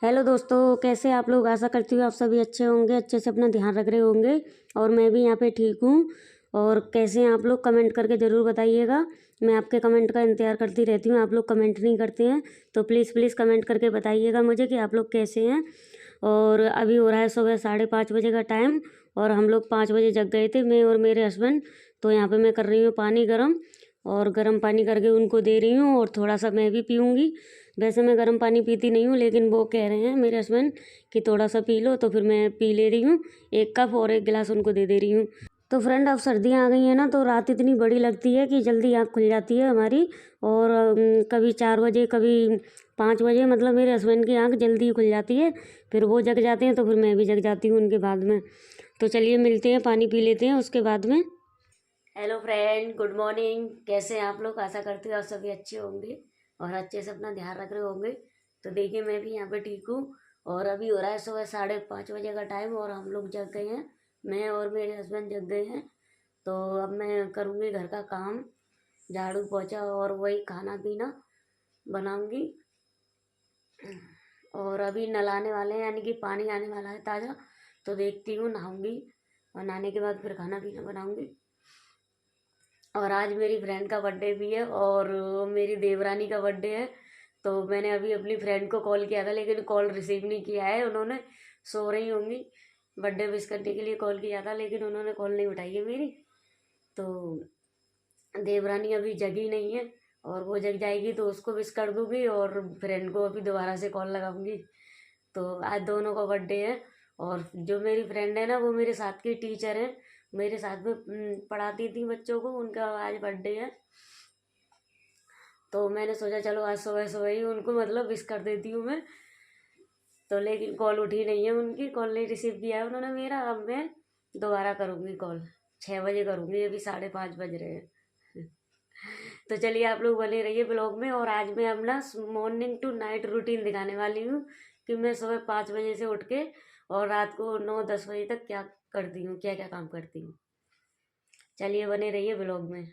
Hello दोस्तों, कैसे आप लोग। आशा करती हूँ आप सभी अच्छे होंगे, अच्छे से अपना ध्यान रख रहे होंगे। और मैं भी यहाँ पे ठीक हूँ। और कैसे हैं आप लोग, कमेंट करके ज़रूर बताइएगा। मैं आपके कमेंट का इंतज़ार करती रहती हूँ। आप लोग कमेंट नहीं करते हैं तो प्लीज़ प्लीज़ कमेंट करके बताइएगा मुझे कि आप लोग कैसे हैं। और अभी हो रहा है सुबह 5:30 बजे का टाइम, और हम लोग 5 बजे जग गए थे, मैं और मेरे हस्बैंड। तो यहाँ पर मैं कर रही हूँ पानी गर्म, और गर्म पानी करके उनको दे रही हूँ, और थोड़ा सा मैं भी पीऊँगी। वैसे मैं गर्म पानी पीती नहीं हूँ, लेकिन वो कह रहे हैं मेरे हस्बैंड कि थोड़ा सा पी लो, तो फिर मैं पी ले रही हूँ 1 कप, और 1 गिलास उनको दे रही हूँ। तो फ्रेंड, अब सर्दियाँ आ गई हैं ना, तो रात इतनी बड़ी लगती है कि जल्दी आँख खुल जाती है हमारी। और कभी 4 बजे, कभी 5 बजे, मतलब मेरे हस्बैंड की आँख जल्दी ही खुल जाती है। फिर वो जग जाते हैं तो फिर मैं भी जग जाती हूँ उनके बाद में। तो चलिए मिलते हैं, पानी पी लेते हैं उसके बाद में। Hello friend, good morning. कैसे हैं आप लोग। आशा करती हूँ आप सभी अच्छे होंगे और अच्छे से अपना ध्यान रख रहे होंगे। तो देखिए, मैं भी यहाँ पे ठीक हूँ। और अभी हो रहा है सुबह 5:30 बजे का टाइम, और हम लोग जग गए हैं। मैं और मेरे हस्बैंड जग गए हैं। तो अब मैं करूँगी घर का काम, झाड़ू पोछा और वही खाना पीना बनाऊँगी। और अभी नलाने वाले हैं, यानी कि पानी आने वाला है ताज़ा। तो देखती हूँ, नहाऊँगी, और नहाने के बाद फिर खाना पीना बनाऊँगी। और आज मेरी फ्रेंड का बर्थडे भी है, और मेरी देवरानी का बर्थडे है। तो मैंने अभी अपनी फ्रेंड को कॉल किया था, लेकिन कॉल रिसीव नहीं किया है उन्होंने। सो रही होंगी। बर्थडे विश करने के लिए कॉल किया था, लेकिन उन्होंने कॉल नहीं उठाई है मेरी। तो देवरानी अभी जगी नहीं है, और वो जग जाएगी तो उसको विश कर दूँगी, और फ्रेंड को अभी दोबारा से कॉल लगाऊंगी। तो आज दोनों का बर्थडे है। और जो मेरी फ्रेंड है ना, वो मेरे साथ की टीचर है, मेरे साथ में पढ़ाती थी बच्चों को। उनका आज बर्थडे है। तो मैंने सोचा चलो आज सुबह सुबह ही उनको मतलब विश कर देती हूँ मैं। तो लेकिन कॉल उठी नहीं है उनकी, कॉल नहीं रिसीव किया है उन्होंने मेरा। अब मैं दोबारा करूँगी कॉल, 6 बजे करूँगी। अभी 5:30 बज रहे हैं। तो चलिए, आप लोग बने रहिए ब्लॉग में। और आज मैं अपना मॉर्निंग टू नाइट रूटीन दिखाने वाली हूँ कि मैं सुबह 5 बजे से उठ के और रात को 9-10 बजे तक क्या करती हूँ, क्या क्या काम करती हूँ। चलिए बने रहिए ब्लॉग में।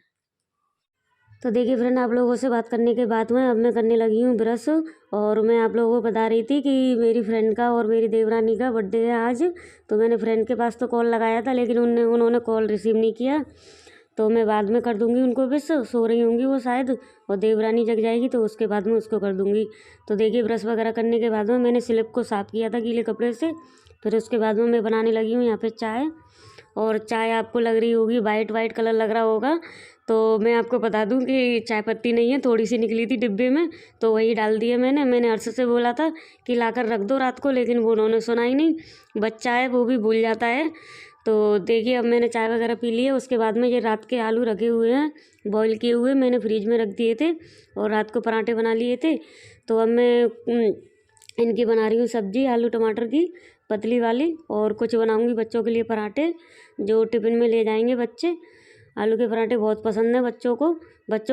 तो देखिए फ्रेंड, आप लोगों से बात करने के बाद में अब मैं करने लगी हूँ ब्रश। और मैं आप लोगों को बता रही थी कि मेरी फ्रेंड का और मेरी देवरानी का बर्थडे है आज। तो मैंने फ्रेंड के पास तो कॉल लगाया था, लेकिन उन्होंने कॉल रिसीव नहीं किया। तो मैं बाद में कर दूंगी उनको विश। सो रही होंगी वो शायद, और देवरानी जग जाएगी तो उसके बाद में उसको कर दूंगी। तो देखिए, ब्रश वगैरह करने के बाद में मैंने स्लिप को साफ़ किया था गीले कपड़े से। फिर उसके बाद में मैं बनाने लगी हूँ यहाँ पे चाय। और चाय आपको लग रही होगी वाइट वाइट कलर लग रहा होगा। तो मैं आपको बता दूं कि चाय पत्ती नहीं है, थोड़ी सी निकली थी डिब्बे में, तो वही डाल दिया मैंने अर्श से बोला था कि लाकर रख दो रात को, लेकिन वो उन्होंने सुना ही नहीं। बच्चा है, वो भी भूल जाता है। तो देखिए, अब मैंने चाय वगैरह पी ली है। उसके बाद में ये रात के आलू रखे हुए हैं, बॉईल किए हुए, मैंने फ्रीज में रख दिए थे, और रात को पराठे बना लिए थे। तो अब मैं इनकी बना रही हूँ सब्जी, आलू टमाटर की पतली वाली। और कुछ बनाऊँगी बच्चों के लिए पराठे, जो टिफ़िन में ले जाएंगे बच्चे। आलू के पराठे बहुत पसंद है बच्चों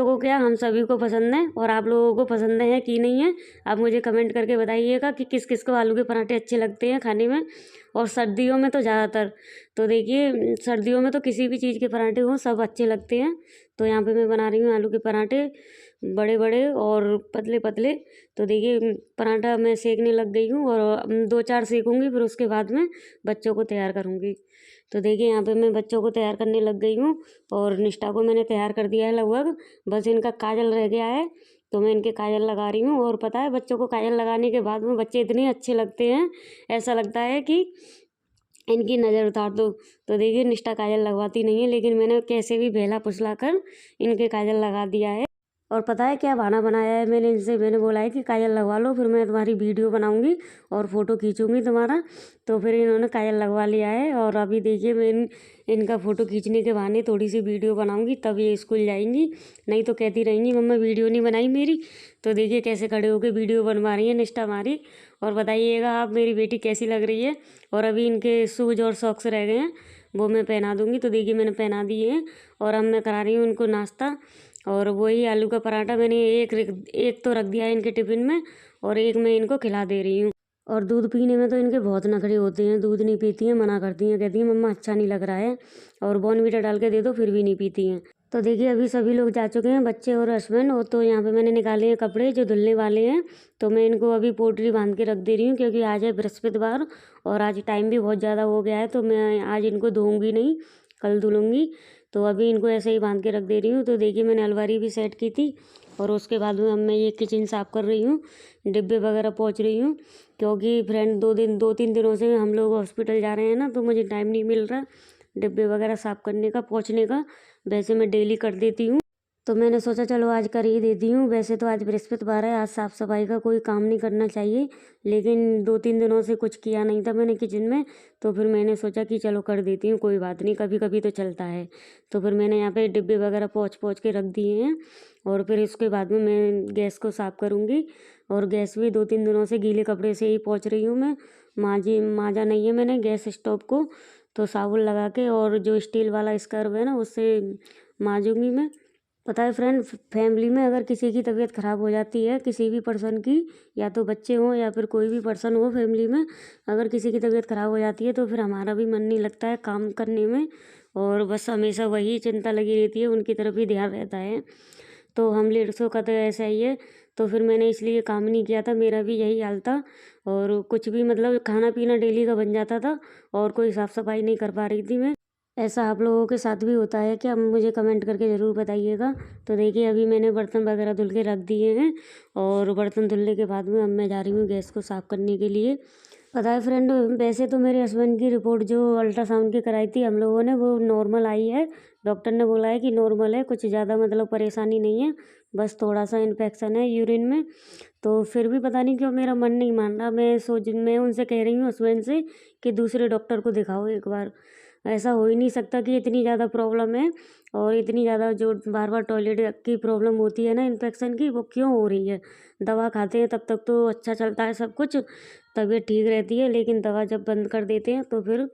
को क्या, हम सभी को पसंद है। और आप लोगों को पसंद है कि नहीं है, आप मुझे कमेंट करके बताइएगा कि किस किस को आलू के पराठे अच्छे लगते हैं खाने में। और सर्दियों में तो ज़्यादातर, तो देखिए सर्दियों में तो किसी भी चीज़ के पराठे हों सब अच्छे लगते हैं। तो यहाँ पे मैं बना रही हूँ आलू के पराठे, बड़े बड़े और पतले पतले। तो देखिए, पराठा मैं सेकने लग गई हूँ, और 2-4 सेकूँगी, फिर उसके बाद में बच्चों को तैयार करूँगी। तो देखिए, यहाँ पे मैं बच्चों को तैयार करने लग गई हूँ, और निष्ठा को मैंने तैयार कर दिया है लगभग। बस इनका काजल रह गया है, तो मैं इनके काजल लगा रही हूँ। और पता है, बच्चों को काजल लगाने के बाद में बच्चे इतने अच्छे लगते हैं, ऐसा लगता है कि इनकी नज़र उतार दो। तो देखिए, निष्ठा काजल लगवाती नहीं है, लेकिन मैंने कैसे भी बहला फुसला कर इनके काजल लगा दिया है। और पता है क्या बहाना बनाया है मैंने इनसे, मैंने बोला है कि काजल लगवा लो, फिर मैं तुम्हारी वीडियो बनाऊंगी और फ़ोटो खींचूंगी तुम्हारा। तो फिर इन्होंने काजल लगवा लिया है। और अभी देखिए, मैं इनका फ़ोटो खींचने के बहाने थोड़ी सी वीडियो बनाऊंगी, तब ये स्कूल जाएंगी। नहीं तो कहती रहेंगी मम्मा वीडियो नहीं बनाई मेरी। तो देखिए कैसे खड़े होकर वीडियो बनवा रही है निष्ठा हमारी। और बताइएगा आप, मेरी बेटी कैसी लग रही है। और अभी इनके शूज़ और सॉक्स रह गए हैं, वो मैं पहना दूँगी। तो देखिए, मैंने पहना दिए हैं। और अब मैं करा रही हूँ उनको नाश्ता। और वही आलू का पराठा मैंने एक तो रख दिया है इनके टिफ़िन में, और एक मैं इनको खिला दे रही हूँ। और दूध पीने में तो इनके बहुत नखरे होते हैं, दूध नहीं पीती हैं, मना करती हैं, कहती हैं मम्मा अच्छा नहीं लग रहा है, और बॉर्नवीटा डाल के दे दो फिर भी नहीं पीती हैं। तो देखिए अभी सभी लोग जा चुके हैं, बच्चे और हस्बैंड। और तो यहाँ पे मैंने निकाले हैं कपड़े जो धुलने वाले हैं, तो मैं इनको अभी पोटली बांध के रख दे रही हूँ, क्योंकि आज है बृहस्पतिवार और आज टाइम भी बहुत ज़्यादा हो गया है, तो मैं आज इनको धोऊँगी नहीं, कल धुलूँगी। तो अभी इनको ऐसे ही बांध के रख दे रही हूँ। तो देखिए मैंने अलमारी भी सेट की थी और उसके बाद में अब मैं ये किचन साफ़ कर रही हूँ, डिब्बे वगैरह पोंछ रही हूँ, क्योंकि फ्रेंड 2-3 दिनों से हम लोग हॉस्पिटल जा रहे हैं ना, तो मुझे टाइम नहीं मिल रहा डिब्बे वगैरह साफ़ करने का, पोंछने का। वैसे मैं डेली कर देती हूँ, तो मैंने सोचा चलो आज कर ही देती हूँ। वैसे तो आज बृहस्पतिवार है, आज साफ़ सफाई का कोई काम नहीं करना चाहिए, लेकिन 2-3 दिनों से कुछ किया नहीं था मैंने किचन में, तो फिर मैंने सोचा कि चलो कर देती हूँ, कोई बात नहीं, कभी कभी तो चलता है। तो फिर मैंने यहाँ पे डिब्बे वगैरह पोंछ के रख दिए हैं और फिर इसके बाद में मैं गैस को साफ़ करूँगी। और गैस भी 2-3 दिनों से गीले कपड़े से ही पोंछ रही हूँ मैं। मांजा नहीं है मैंने गैस स्टोव को, तो साबुन लगा के और जो स्टील वाला स्क्रब है ना उससे मांजूंगी मैं। पता है फ्रेंड, फैमिली में अगर किसी की तबीयत ख़राब हो जाती है, किसी भी पर्सन की, या तो बच्चे हों या फिर कोई भी पर्सन हो फैमिली में, अगर किसी की तबीयत ख़राब हो जाती है तो फिर हमारा भी मन नहीं लगता है काम करने में, और बस हमेशा वही चिंता लगी रहती है, उनकी तरफ ही ध्यान रहता है। तो हम लेडीज़ों का तो ऐसा ही है। तो फिर मैंने इसलिए काम नहीं किया था, मेरा भी यही हाल था। और कुछ भी मतलब खाना पीना डेली का बन जाता था और कोई साफ़ सफाई नहीं कर पा रही थी मैं। ऐसा आप लोगों के साथ भी होता है क्या? मुझे कमेंट करके ज़रूर बताइएगा। तो देखिए अभी मैंने बर्तन वगैरह धुल के रख दिए हैं और बर्तन धुलने के बाद में अब मैं जा रही हूँ गैस को साफ़ करने के लिए। पता है फ्रेंड, वैसे तो मेरे हस्बैंड की रिपोर्ट जो अल्ट्रासाउंड की कराई थी हम लोगों ने, वो नॉर्मल आई है। डॉक्टर ने बोला है कि नॉर्मल है, कुछ ज़्यादा मतलब परेशानी नहीं है, बस थोड़ा सा इन्फेक्शन है यूरिन में। तो फिर भी पता नहीं क्यों मेरा मन नहीं मान रहा। मैं उनसे कह रही हूँ हस्बैंड से कि दूसरे डॉक्टर को दिखाओ एक बार। ऐसा हो ही नहीं सकता कि इतनी ज़्यादा प्रॉब्लम है और इतनी ज़्यादा जो बार बार टॉयलेट की प्रॉब्लम होती है ना इन्फेक्शन की, वो क्यों हो रही है। दवा खाते हैं तब तक तो अच्छा चलता है सब कुछ, तबीयत ठीक रहती है, लेकिन दवा जब बंद कर देते हैं तो फिर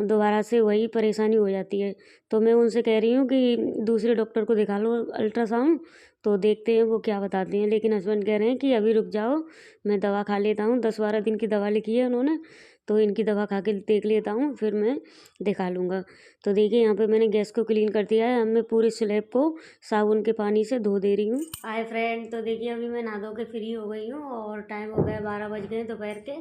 दोबारा से वही परेशानी हो जाती है। तो मैं उनसे कह रही हूँ कि दूसरे डॉक्टर को दिखा लो अल्ट्रासाउंड, तो देखते हैं वो क्या बताते हैं। लेकिन हस्बैंड कह रहे हैं कि अभी रुक जाओ, मैं दवा खा लेता हूँ, 10-12 दिन की दवा लिखी है उन्होंने, तो इनकी दवा खा के देख लेता हूँ, फिर मैं दिखा लूँगा। तो देखिए यहाँ पे मैंने गैस को क्लीन कर दिया है। अब मैं पूरे स्लैब को साबुन के पानी से धो दे रही हूँ। हाय फ्रेंड, तो देखिए अभी मैं नहा धो के फ्री हो गई हूँ और टाइम हो गया 12 बज गए दोपहर के,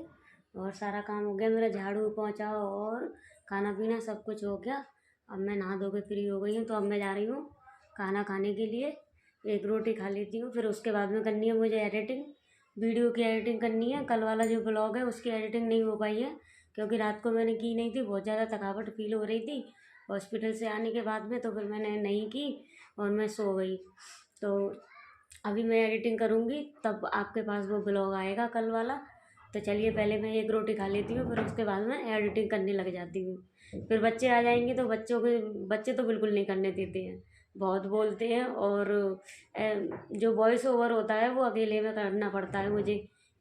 और सारा काम हो गया मेरा, झाड़ू पोंछा और खाना पीना सब कुछ हो गया। अब मैं नहा धो के फ्री हो गई हूँ, तो अब मैं जा रही हूँ खाना खाने के लिए। एक रोटी खा लेती हूँ, फिर उसके बाद में करनी है मुझे एडिटिंग, वीडियो की एडिटिंग करनी है। कल वाला जो ब्लॉग है उसकी एडिटिंग नहीं हो पाई है, क्योंकि रात को मैंने की नहीं थी, बहुत ज़्यादा थकावट फील हो रही थी हॉस्पिटल से आने के बाद में, तो फिर मैंने नहीं की और मैं सो गई। तो अभी मैं एडिटिंग करूँगी तब आपके पास वो ब्लॉग आएगा कल वाला। तो चलिए पहले मैं एक रोटी खा लेती हूँ, फिर उसके बाद में एडिटिंग करने लग जाती हूँ। फिर बच्चे आ जाएंगे तो बच्चे तो बिल्कुल नहीं करने देते हैं, बहुत बोलते हैं। और जो वॉइस ओवर होता है वो अकेले में करना पड़ता है मुझे,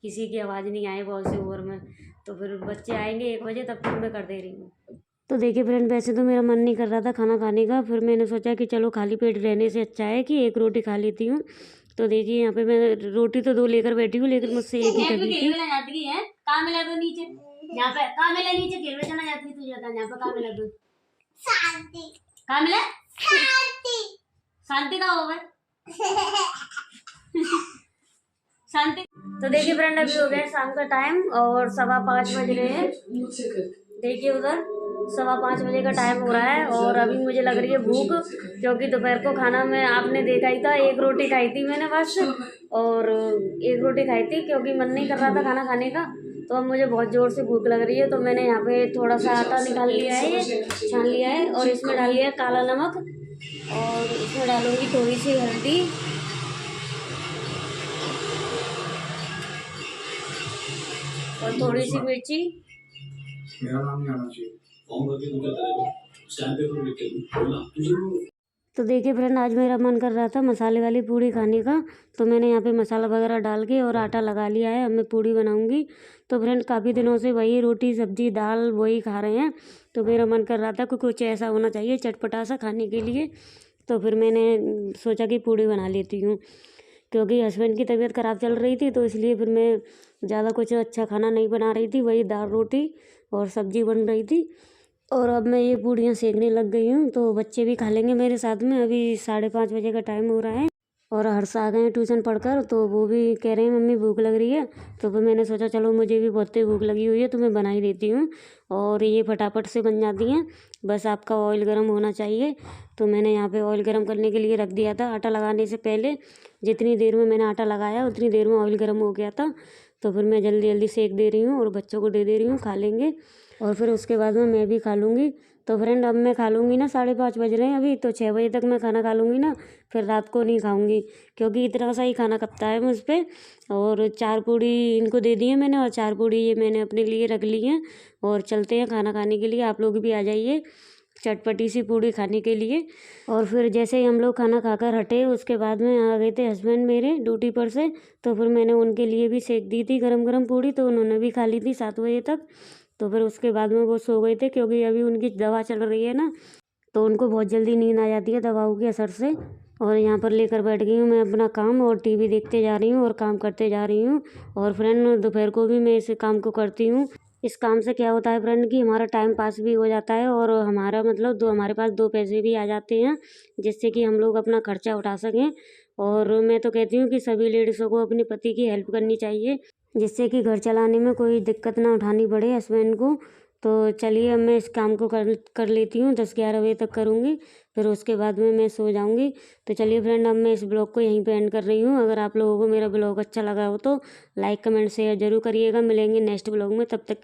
किसी की आवाज़ नहीं आए वॉइस ओवर में। तो फिर बच्चे आएंगे 1 बजे, तब तक मैं कर दे रही हूँ। तो देखिए फ्रेंड, वैसे तो मेरा मन नहीं कर रहा था खाना खाने का, फिर मैंने सोचा कि चलो खाली पेट रहने से अच्छा है कि एक रोटी खा लेती हूँ। तो देखिए यहाँ पे मैं रोटी तो 2 लेकर बैठी हूँ, लेकिन मुझसे एक ही खाई थी। कहाँ मिला दो नीचे, यहाँ पे कहाँ मिला नीचे खेलने चला जाती है, तुझे बता यहाँ पे कहाँ मिला दो, शांति कहाँ मिला, शांति कहाँ हो गए शांति। तो देखिए फ्रेंड, अभी हो गया शाम का टाइम और 5:15 बज रहे हैं। देखिए उधर 5:15 बजे का टाइम हो रहा है और अभी मुझे लग रही है भूख, क्योंकि दोपहर को खाना में आपने देखा ही था, एक रोटी खाई थी मैंने बस, और एक रोटी खाई थी क्योंकि मन नहीं कर रहा था खाना खाने का। तो अब मुझे बहुत ज़ोर से भूख लग रही है, तो मैंने यहाँ पे थोड़ा सा आटा निकाल लिया है, ये छान लिया है, और इसमें डाल लिया है काला नमक, और इसमें डालूंगी थोड़ी सी हल्दी और थोड़ी सी मिर्ची। मेरा नाम नहीं आना चाहिए, फोन करके मुझे करेगा, स्टैंप पेपर लिख के बोलना तुझे। तो देखिए फ्रेंड, आज मेरा मन कर रहा था मसाले वाली पूड़ी खाने का, तो मैंने यहाँ पे मसाला वगैरह डाल के और आटा लगा लिया है। अब मैं पूड़ी बनाऊंगी। तो फ्रेंड, काफ़ी दिनों से वही रोटी सब्जी दाल वही खा रहे हैं, तो मेरा मन कर रहा था कि कुछ ऐसा होना चाहिए चटपटा सा खाने के लिए। तो फिर मैंने सोचा कि पूड़ी बना लेती हूँ, क्योंकि हस्बैंड की तबीयत ख़राब चल रही थी, तो इसलिए फिर मैं ज़्यादा कुछ अच्छा खाना नहीं बना रही थी, वही दाल रोटी और सब्जी बन रही थी। और अब मैं ये पूड़ियाँ सेकने लग गई हूँ, तो बच्चे भी खा लेंगे मेरे साथ में। अभी 5:30 बजे का टाइम हो रहा है और हर्ष आ गए हैं ट्यूशन पढ़कर, तो वो भी कह रहे हैं मम्मी भूख लग रही है। तो फिर मैंने सोचा चलो मुझे भी बहुत तेज भूख लगी हुई है तो मैं बना ही देती हूँ। और ये फटाफट से बन जाती हैं, बस आपका ऑयल गर्म होना चाहिए। तो मैंने यहाँ पे ऑयल गर्म करने के लिए रख दिया था। आटा लगाने से पहले जितनी देर में मैंने आटा लगाया उतनी देर में ऑयल गर्म हो गया था। तो फिर मैं जल्दी जल्दी सेक दे रही हूँ और बच्चों को दे दे रही हूँ, खा लेंगे और फिर उसके बाद में मैं भी खा लूँगी। तो फ्रेंड अब मैं खा लूँगी ना, 5:30 बज रहे हैं अभी, तो 6 बजे तक मैं खाना खा लूँगी ना, फिर रात को नहीं खाऊँगी क्योंकि इतना सा ही खाना खपता है मुझ पे। और 4 पूड़ी इनको दे दी है मैंने और 4 पूड़ी ये मैंने अपने लिए रख ली हैं। और चलते हैं खाना खाने के लिए, आप लोग भी आ जाइए चटपटी सी पूड़ी खाने के लिए। और फिर जैसे ही हम लोग खाना खाकर हटे उसके बाद में आ गए थे हस्बैंड मेरे ड्यूटी पर से। तो फिर मैंने उनके लिए भी सेक दी थी गरम गरम पूड़ी, तो उन्होंने भी खा ली थी 7 बजे तक। तो फिर उसके बाद में वो सो गए थे क्योंकि अभी उनकी दवा चल रही है ना, तो उनको बहुत जल्दी नींद आ जाती है दवाओं के असर से। और यहाँ पर लेकर बैठ गई हूँ मैं अपना काम और टीवी देखते जा रही हूँ और काम करते जा रही हूँ। और फ्रेंड दोपहर को भी मैं इस काम को करती हूँ। इस काम से क्या होता है फ्रेंड कि हमारा टाइम पास भी हो जाता है और हमारा मतलब हमारे पास 2 पैसे भी आ जाते हैं, जिससे कि हम लोग अपना खर्चा उठा सकें। और मैं तो कहती हूँ कि सभी लेडीज़ों को अपने पति की हेल्प करनी चाहिए, जिससे कि घर चलाने में कोई दिक्कत ना उठानी पड़े हस्बैंड को। तो चलिए अब मैं इस काम को कर लेती हूँ, 10-11 बजे तक करूँगी, फिर उसके बाद में मैं सो जाऊँगी। तो चलिए फ्रेंड अब मैं इस ब्लॉग को यहीं पे एंड कर रही हूँ। अगर आप लोगों को मेरा ब्लॉग अच्छा लगा हो तो लाइक कमेंट शेयर ज़रूर करिएगा। मिलेंगे नेक्स्ट ब्लॉग में, तब तक